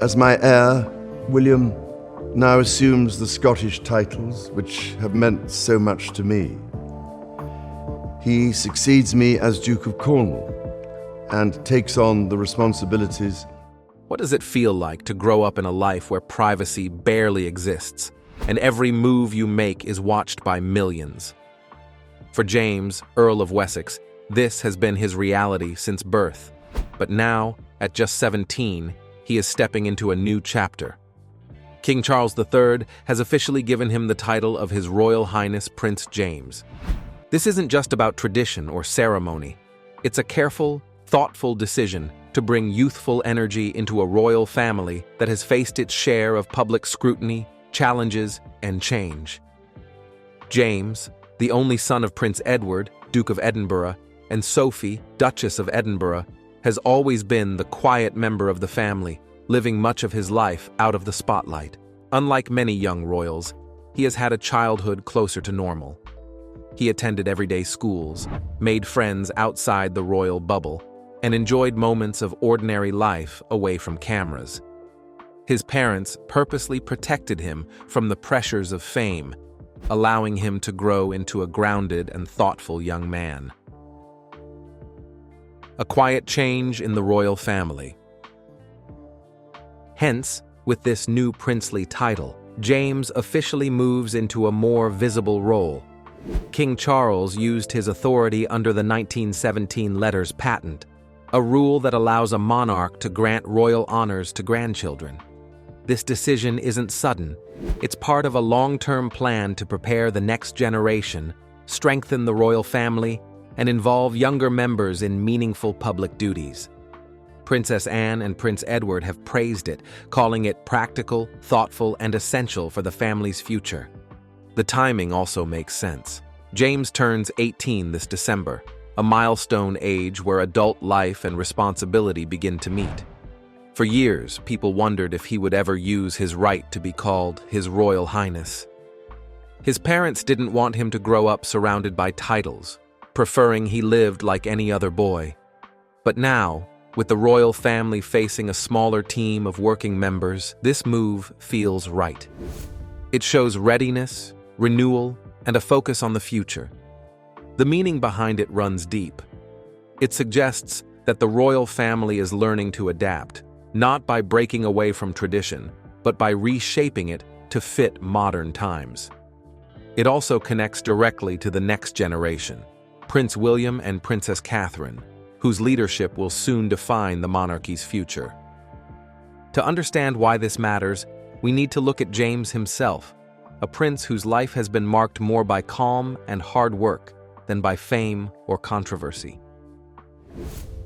As my heir, William now assumes the Scottish titles which have meant so much to me. He succeeds me as Duke of Cornwall and takes on the responsibilities. What does it feel like to grow up in a life where privacy barely exists and every move you make is watched by millions? For James, Earl of Wessex, this has been his reality since birth. But now, at just 17, he is stepping into a new chapter. King Charles III has officially given him the title of His Royal Highness Prince James. This isn't just about tradition or ceremony. It's a careful, thoughtful decision to bring youthful energy into a royal family that has faced its share of public scrutiny, challenges, and change. James, the only son of Prince Edward, Duke of Edinburgh, and Sophie, Duchess of Edinburgh, has always been the quiet member of the family, living much of his life out of the spotlight. Unlike many young royals, he has had a childhood closer to normal. He attended everyday schools, made friends outside the royal bubble, and enjoyed moments of ordinary life away from cameras. His parents purposely protected him from the pressures of fame, allowing him to grow into a grounded and thoughtful young man. A quiet change in the royal family. Hence, with this new princely title, James officially moves into a more visible role. King Charles used his authority under the 1917 Letters Patent, a rule that allows a monarch to grant royal honors to grandchildren. This decision isn't sudden. It's part of a long-term plan to prepare the next generation, strengthen the royal family, and involve younger members in meaningful public duties. Princess Anne and Prince Edward have praised it, calling it practical, thoughtful, and essential for the family's future. The timing also makes sense. James turns 18 this December, a milestone age where adult life and responsibility begin to meet. For years, people wondered if he would ever use his right to be called His Royal Highness. His parents didn't want him to grow up surrounded by titles, preferring he lived like any other boy. But now, with the royal family facing a smaller team of working members, this move feels right. It shows readiness, renewal, and a focus on the future. The meaning behind it runs deep. It suggests that the royal family is learning to adapt, not by breaking away from tradition, but by reshaping it to fit modern times. It also connects directly to the next generation, Prince William and Princess Catherine, whose leadership will soon define the monarchy's future. To understand why this matters, we need to look at James himself, a prince whose life has been marked more by calm and hard work than by fame or controversy.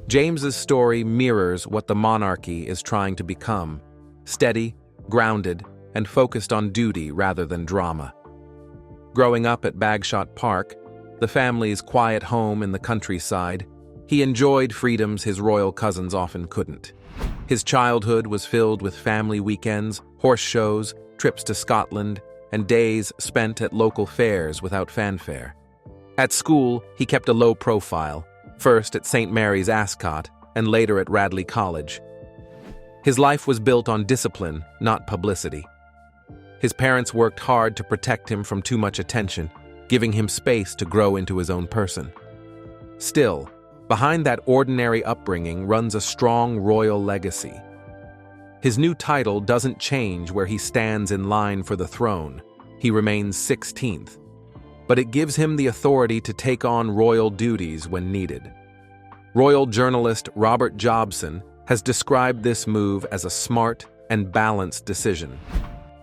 James's story mirrors what the monarchy is trying to become: steady, grounded, and focused on duty rather than drama. Growing up at Bagshot Park, the family's quiet home in the countryside, he enjoyed freedoms his royal cousins often couldn't. His childhood was filled with family weekends, horse shows, trips to Scotland, and days spent at local fairs without fanfare. At school, he kept a low profile, first at St. Mary's Ascot and later at Radley College. His life was built on discipline, not publicity. His parents worked hard to protect him from too much attention, giving him space to grow into his own person. Still, behind that ordinary upbringing runs a strong royal legacy. His new title doesn't change where he stands in line for the throne. He remains 16th. But it gives him the authority to take on royal duties when needed. Royal journalist Robert Jobson has described this move as a smart and balanced decision.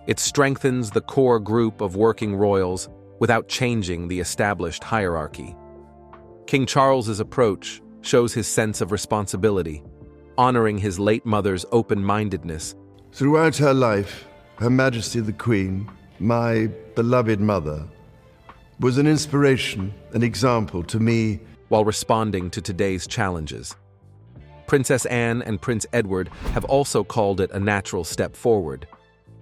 It strengthens the core group of working royals without changing the established hierarchy. King Charles's approach shows his sense of responsibility, honoring his late mother's open-mindedness. Throughout her life, Her Majesty the Queen, my beloved mother, was an inspiration, an example to me, while responding to today's challenges. Princess Anne and Prince Edward have also called it a natural step forward.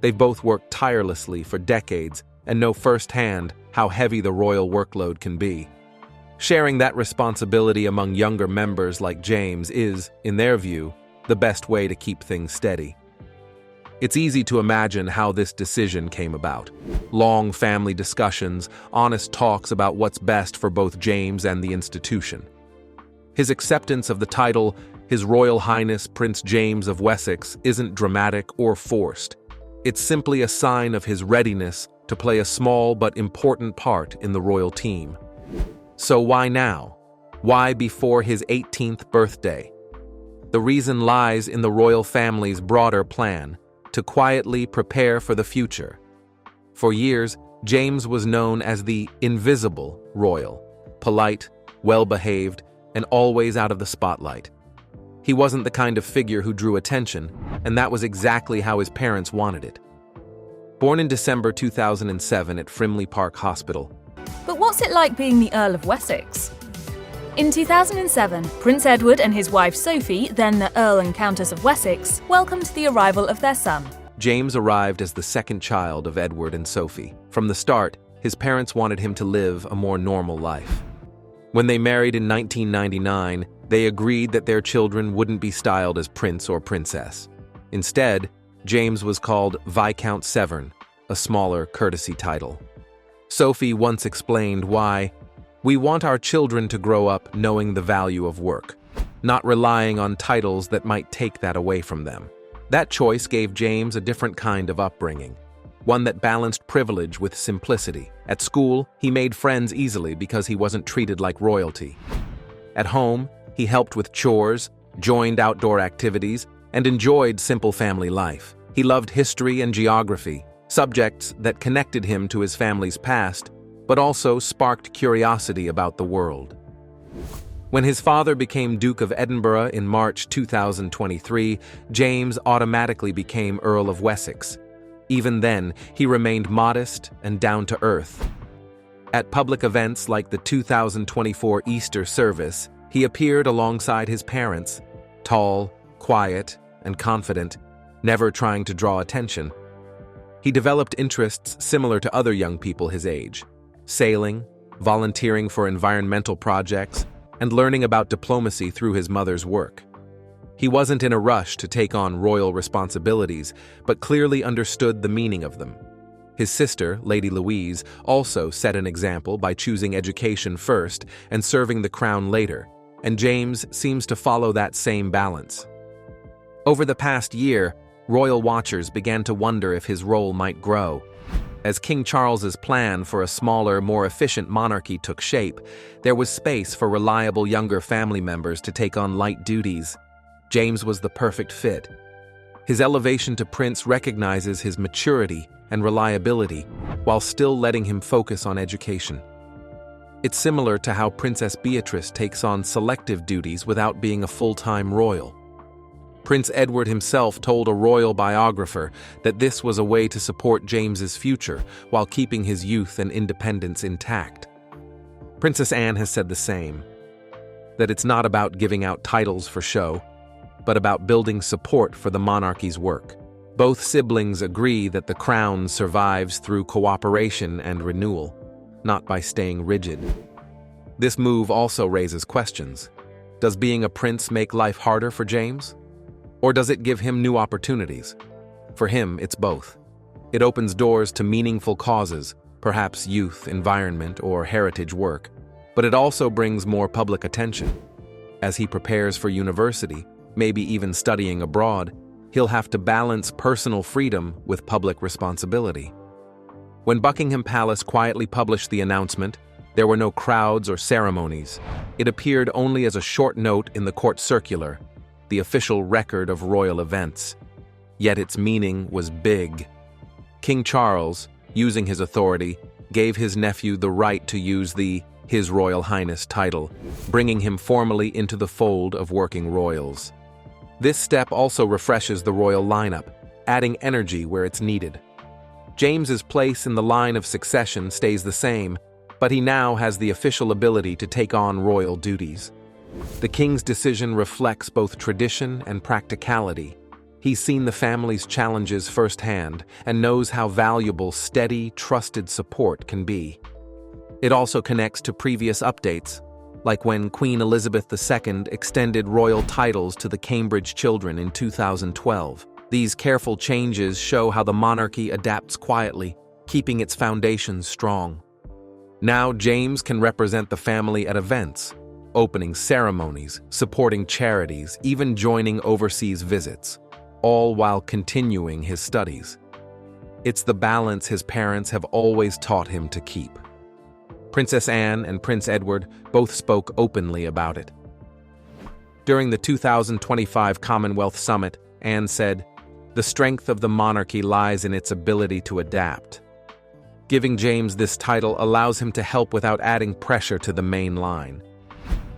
They've both worked tirelessly for decades and know firsthand how heavy the royal workload can be. Sharing that responsibility among younger members like James is, in their view, the best way to keep things steady. It's easy to imagine how this decision came about. Long family discussions, honest talks about what's best for both James and the institution. His acceptance of the title, His Royal Highness Prince James of Wessex, isn't dramatic or forced. It's simply a sign of his readiness to play a small but important part in the royal team. So why now? Why before his 18th birthday? The reason lies in the royal family's broader plan to quietly prepare for the future. For years, James was known as the invisible royal, polite, well-behaved, and always out of the spotlight. He wasn't the kind of figure who drew attention, and that was exactly how his parents wanted it. Born in December 2007 at Frimley Park Hospital. But what's it like being the Earl of Wessex? In 2007, Prince Edward and his wife Sophie, then the Earl and Countess of Wessex, welcomed the arrival of their son. James arrived as the second child of Edward and Sophie. From the start, his parents wanted him to live a more normal life. When they married in 1999, they agreed that their children wouldn't be styled as prince or princess. Instead, James was called Viscount Severn, a smaller courtesy title. Sophie once explained why, "We want our children to grow up knowing the value of work, not relying on titles that might take that away from them." That choice gave James a different kind of upbringing, one that balanced privilege with simplicity. At school, he made friends easily because he wasn't treated like royalty. At home, he helped with chores, joined outdoor activities, and enjoyed simple family life. He loved history and geography, subjects that connected him to his family's past, but also sparked curiosity about the world. When his father became Duke of Edinburgh in March 2023, James automatically became Earl of Wessex. Even then, he remained modest and down to earth. At public events like the 2024 Easter service, he appeared alongside his parents, tall, quiet, and confident, never trying to draw attention. He developed interests similar to other young people his age: sailing, volunteering for environmental projects, and learning about diplomacy through his mother's work. He wasn't in a rush to take on royal responsibilities, but clearly understood the meaning of them. His sister, Lady Louise, also set an example by choosing education first and serving the crown later, and James seems to follow that same balance. Over the past year, royal watchers began to wonder if his role might grow. As King Charles's plan for a smaller, more efficient monarchy took shape, there was space for reliable younger family members to take on light duties. James was the perfect fit. His elevation to prince recognizes his maturity and reliability, while still letting him focus on education. It's similar to how Princess Beatrice takes on selective duties without being a full-time royal. Prince Edward himself told a royal biographer that this was a way to support James's future while keeping his youth and independence intact. Princess Anne has said the same, that it's not about giving out titles for show, but about building support for the monarchy's work. Both siblings agree that the crown survives through cooperation and renewal, not by staying rigid. This move also raises questions. Does being a prince make life harder for James? Or does it give him new opportunities? For him, it's both. It opens doors to meaningful causes, perhaps youth, environment, or heritage work, but it also brings more public attention. As he prepares for university, maybe even studying abroad, he'll have to balance personal freedom with public responsibility. When Buckingham Palace quietly published the announcement, there were no crowds or ceremonies. It appeared only as a short note in the court circular, the official record of royal events. Yet its meaning was big. King Charles, using his authority, gave his nephew the right to use the His Royal Highness title, bringing him formally into the fold of working royals. This step also refreshes the royal lineup, adding energy where it's needed. James's place in the line of succession stays the same, but he now has the official ability to take on royal duties. The king's decision reflects both tradition and practicality. He's seen the family's challenges firsthand and knows how valuable steady, trusted support can be. It also connects to previous updates, like when Queen Elizabeth II extended royal titles to the Cambridge children in 2012. These careful changes show how the monarchy adapts quietly, keeping its foundations strong. Now James can represent the family at events, opening ceremonies, supporting charities, even joining overseas visits, all while continuing his studies. It's the balance his parents have always taught him to keep. Princess Anne and Prince Edward both spoke openly about it. During the 2025 Commonwealth Summit, Anne said, "The strength of the monarchy lies in its ability to adapt." Giving James this title allows him to help without adding pressure to the main line.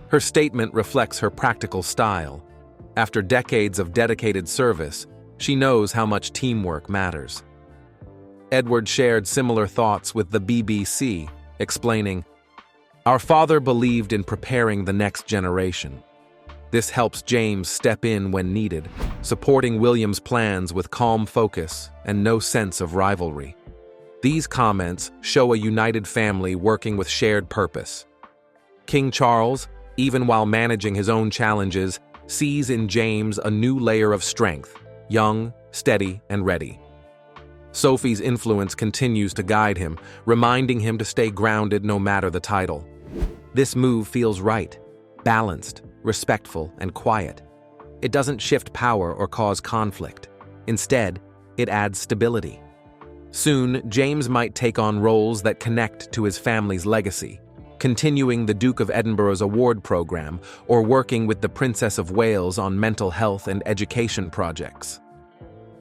Her statement reflects her practical style. After decades of dedicated service, she knows how much teamwork matters. Edward shared similar thoughts with the BBC, explaining, "Our father believed in preparing the next generation. This helps James step in when needed, supporting William's plans with calm focus and no sense of rivalry." These comments show a united family working with shared purpose. King Charles, even while managing his own challenges, sees in James a new layer of strength, young, steady, and ready. Sophie's influence continues to guide him, reminding him to stay grounded no matter the title. This move feels right, balanced, respectful, and quiet. It doesn't shift power or cause conflict. Instead, it adds stability. Soon, James might take on roles that connect to his family's legacy, continuing the Duke of Edinburgh's award program or working with the Princess of Wales on mental health and education projects.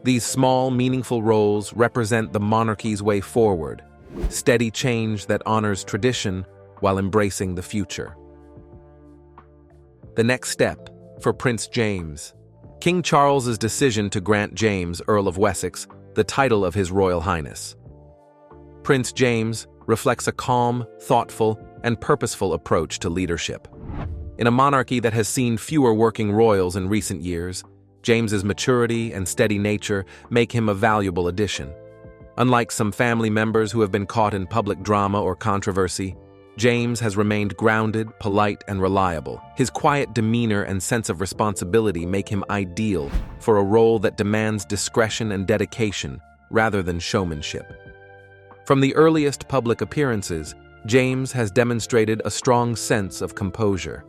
These small, meaningful roles represent the monarchy's way forward, steady change that honors tradition while embracing the future. The next step for Prince James. King Charles's decision to grant James, Earl of Wessex, the title of His Royal Highness. Prince James reflects a calm, thoughtful, and purposeful approach to leadership. In a monarchy that has seen fewer working royals in recent years, James's maturity and steady nature make him a valuable addition. Unlike some family members who have been caught in public drama or controversy, James has remained grounded, polite, and reliable. His quiet demeanor and sense of responsibility make him ideal for a role that demands discretion and dedication rather than showmanship. From the earliest public appearances, James has demonstrated a strong sense of composure.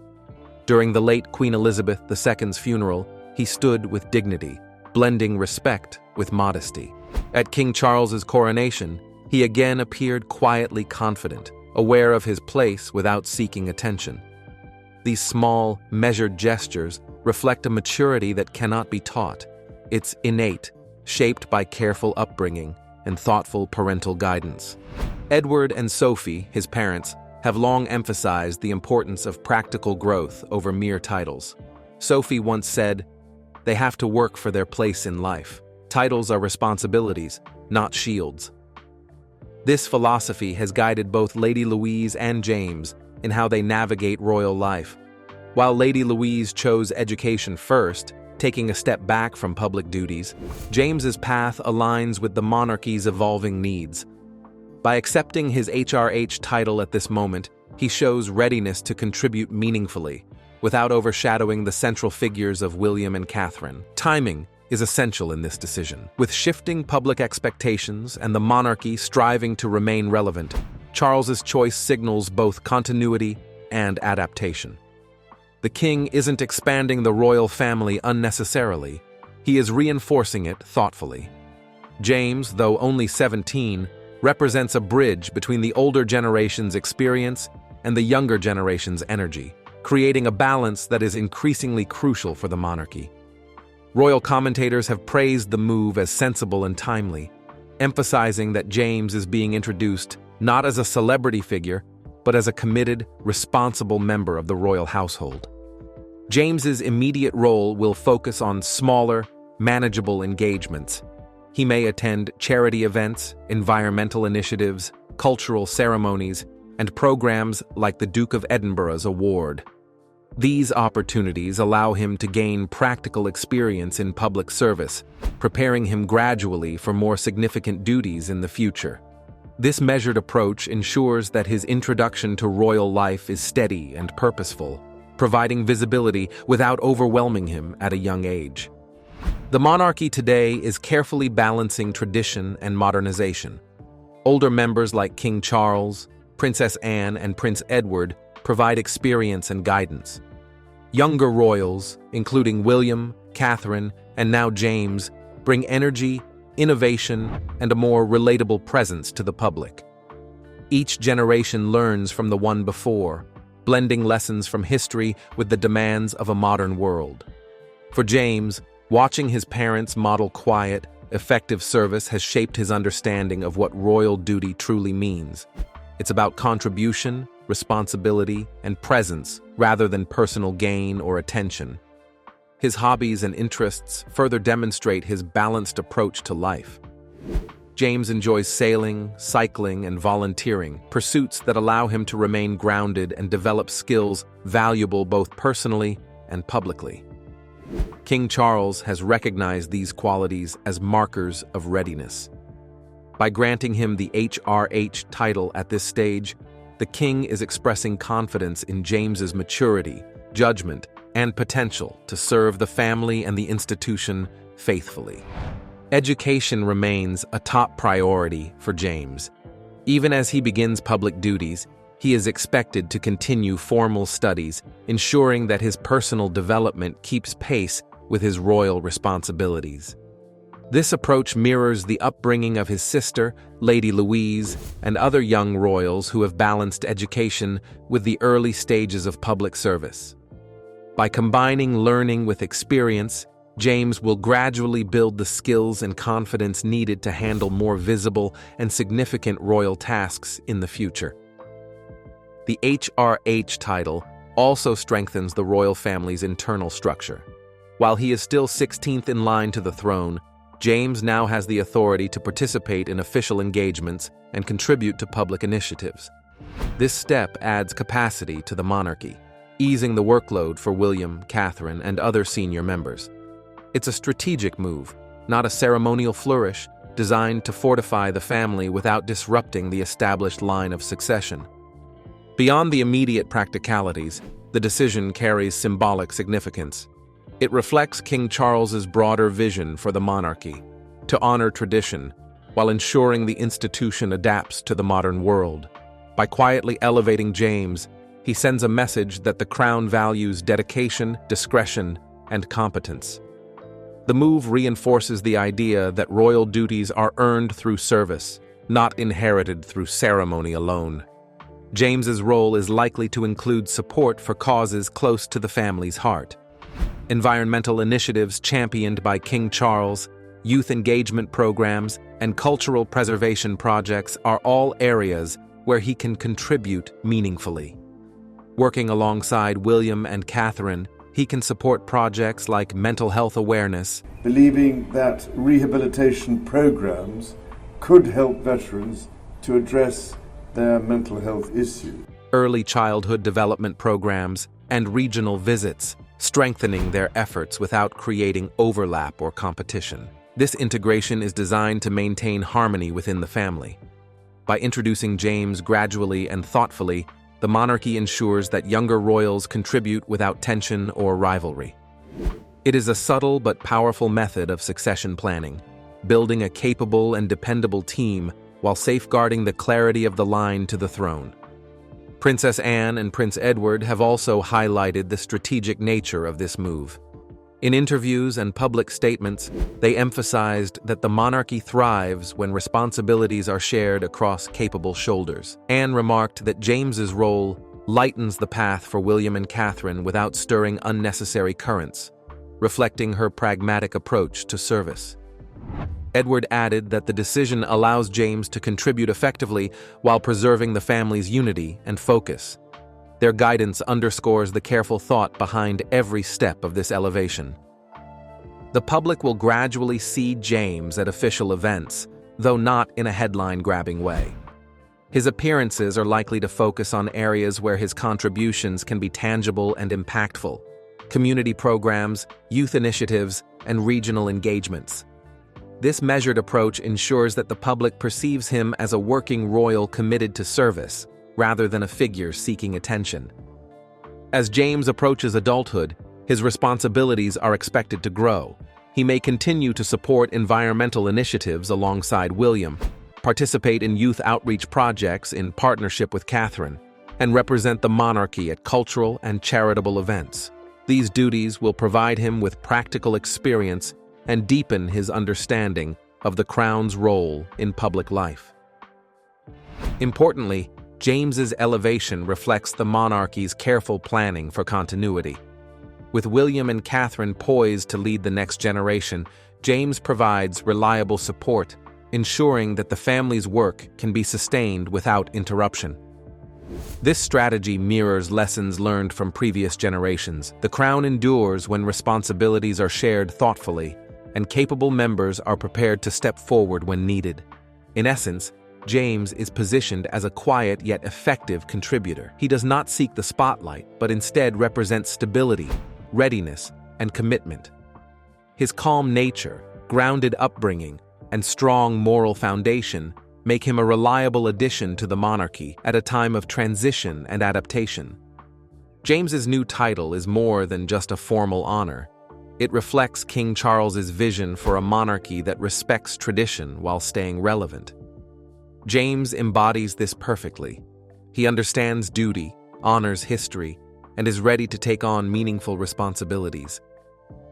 During the late Queen Elizabeth II's funeral, he stood with dignity, blending respect with modesty. At King Charles's coronation, he again appeared quietly confident, aware of his place without seeking attention. These small, measured gestures reflect a maturity that cannot be taught. It's innate, shaped by careful upbringing and thoughtful parental guidance. Edward and Sophie, his parents, have long emphasized the importance of practical growth over mere titles. Sophie once said, "They have to work for their place in life. Titles are responsibilities, not shields." This philosophy has guided both Lady Louise and James in how they navigate royal life. While Lady Louise chose education first, taking a step back from public duties, James's path aligns with the monarchy's evolving needs. By accepting his HRH title at this moment, he shows readiness to contribute meaningfully, without overshadowing the central figures of William and Catherine. Timing is essential in this decision. With shifting public expectations and the monarchy striving to remain relevant, Charles's choice signals both continuity and adaptation. The king isn't expanding the royal family unnecessarily. He is reinforcing it thoughtfully. James, though only 17, represents a bridge between the older generation's experience and the younger generation's energy, creating a balance that is increasingly crucial for the monarchy. Royal commentators have praised the move as sensible and timely, emphasizing that James is being introduced not as a celebrity figure, but as a committed, responsible member of the royal household. James's immediate role will focus on smaller, manageable engagements. He may attend charity events, environmental initiatives, cultural ceremonies, and programs like the Duke of Edinburgh's award. These opportunities allow him to gain practical experience in public service, preparing him gradually for more significant duties in the future. This measured approach ensures that his introduction to royal life is steady and purposeful, providing visibility without overwhelming him at a young age. The monarchy today is carefully balancing tradition and modernization. Older members like King Charles, Princess Anne, and Prince Edward provide experience and guidance. Younger royals, including William, Catherine, and now James, bring energy, innovation, and a more relatable presence to the public. Each generation learns from the one before, blending lessons from history with the demands of a modern world. For James, watching his parents model quiet, effective service has shaped his understanding of what royal duty truly means. It's about contribution, responsibility, and presence rather than personal gain or attention. His hobbies and interests further demonstrate his balanced approach to life. James enjoys sailing, cycling, and volunteering, pursuits that allow him to remain grounded and develop skills valuable both personally and publicly. King Charles has recognized these qualities as markers of readiness. By granting him the HRH title at this stage, the king is expressing confidence in James's maturity, judgment, and potential to serve the family and the institution faithfully. Education remains a top priority for James. Even as he begins public duties, he is expected to continue formal studies, ensuring that his personal development keeps pace with his royal responsibilities. This approach mirrors the upbringing of his sister, Lady Louise, and other young royals who have balanced education with the early stages of public service. By combining learning with experience, James will gradually build the skills and confidence needed to handle more visible and significant royal tasks in the future. The HRH title also strengthens the royal family's internal structure. While he is still 16th in line to the throne, James now has the authority to participate in official engagements and contribute to public initiatives. This step adds capacity to the monarchy, easing the workload for William, Catherine, and other senior members. It's a strategic move, not a ceremonial flourish, designed to fortify the family without disrupting the established line of succession. Beyond the immediate practicalities, the decision carries symbolic significance. It reflects King Charles's broader vision for the monarchy, to honor tradition, while ensuring the institution adapts to the modern world. By quietly elevating James, he sends a message that the crown values dedication, discretion, and competence. The move reinforces the idea that royal duties are earned through service, not inherited through ceremony alone. James's role is likely to include support for causes close to the family's heart. Environmental initiatives championed by King Charles, youth engagement programs, and cultural preservation projects are all areas where he can contribute meaningfully. Working alongside William and Catherine, he can support projects like mental health awareness, believing that rehabilitation programs could help veterans to address their mental health issues, early childhood development programs, and regional visits, strengthening their efforts without creating overlap or competition. This integration is designed to maintain harmony within the family. By introducing James gradually and thoughtfully, the monarchy ensures that younger royals contribute without tension or rivalry. It is a subtle but powerful method of succession planning, building a capable and dependable team while safeguarding the clarity of the line to the throne. Princess Anne and Prince Edward have also highlighted the strategic nature of this move. In interviews and public statements, they emphasized that the monarchy thrives when responsibilities are shared across capable shoulders. Anne remarked that James's role lightens the path for William and Catherine without stirring unnecessary currents, reflecting her pragmatic approach to service. Edward added that the decision allows James to contribute effectively while preserving the family's unity and focus. Their guidance underscores the careful thought behind every step of this elevation. The public will gradually see James at official events, though not in a headline-grabbing way. His appearances are likely to focus on areas where his contributions can be tangible and impactful: community programs, youth initiatives, and regional engagements. This measured approach ensures that the public perceives him as a working royal committed to service, rather than a figure seeking attention. As James approaches adulthood, his responsibilities are expected to grow. He may continue to support environmental initiatives alongside William, participate in youth outreach projects in partnership with Catherine, and represent the monarchy at cultural and charitable events. These duties will provide him with practical experience and deepen his understanding of the crown's role in public life. Importantly, James's elevation reflects the monarchy's careful planning for continuity. With William and Catherine poised to lead the next generation, James provides reliable support, ensuring that the family's work can be sustained without interruption. This strategy mirrors lessons learned from previous generations. The crown endures when responsibilities are shared thoughtfully, and capable members are prepared to step forward when needed. In essence, James is positioned as a quiet yet effective contributor. He does not seek the spotlight, but instead represents stability, readiness, and commitment. His calm nature, grounded upbringing, and strong moral foundation make him a reliable addition to the monarchy at a time of transition and adaptation. James's new title is more than just a formal honor. It reflects King Charles's vision for a monarchy that respects tradition while staying relevant. James embodies this perfectly. He understands duty, honors history, and is ready to take on meaningful responsibilities.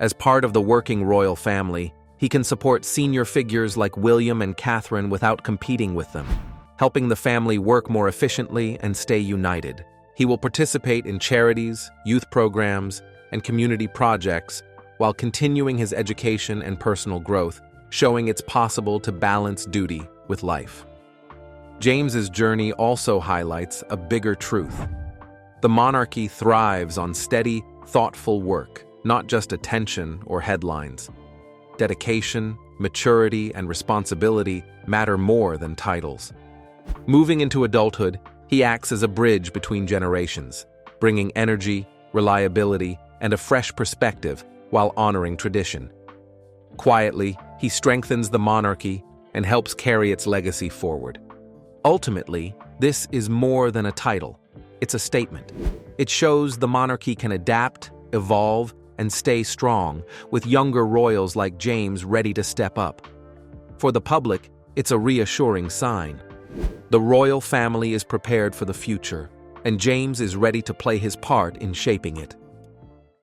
As part of the working royal family, he can support senior figures like William and Catherine without competing with them, helping the family work more efficiently and stay united. He will participate in charities, youth programs, and community projects while continuing his education and personal growth, showing it's possible to balance duty with life. James's journey also highlights a bigger truth. The monarchy thrives on steady, thoughtful work, not just attention or headlines. Dedication, maturity, and responsibility matter more than titles. Moving into adulthood, he acts as a bridge between generations, bringing energy, reliability, and a fresh perspective while honoring tradition. Quietly, he strengthens the monarchy and helps carry its legacy forward. Ultimately, this is more than a title. It's a statement. It shows the monarchy can adapt, evolve, and stay strong, with younger royals like James ready to step up. For the public, it's a reassuring sign. The royal family is prepared for the future, and James is ready to play his part in shaping it.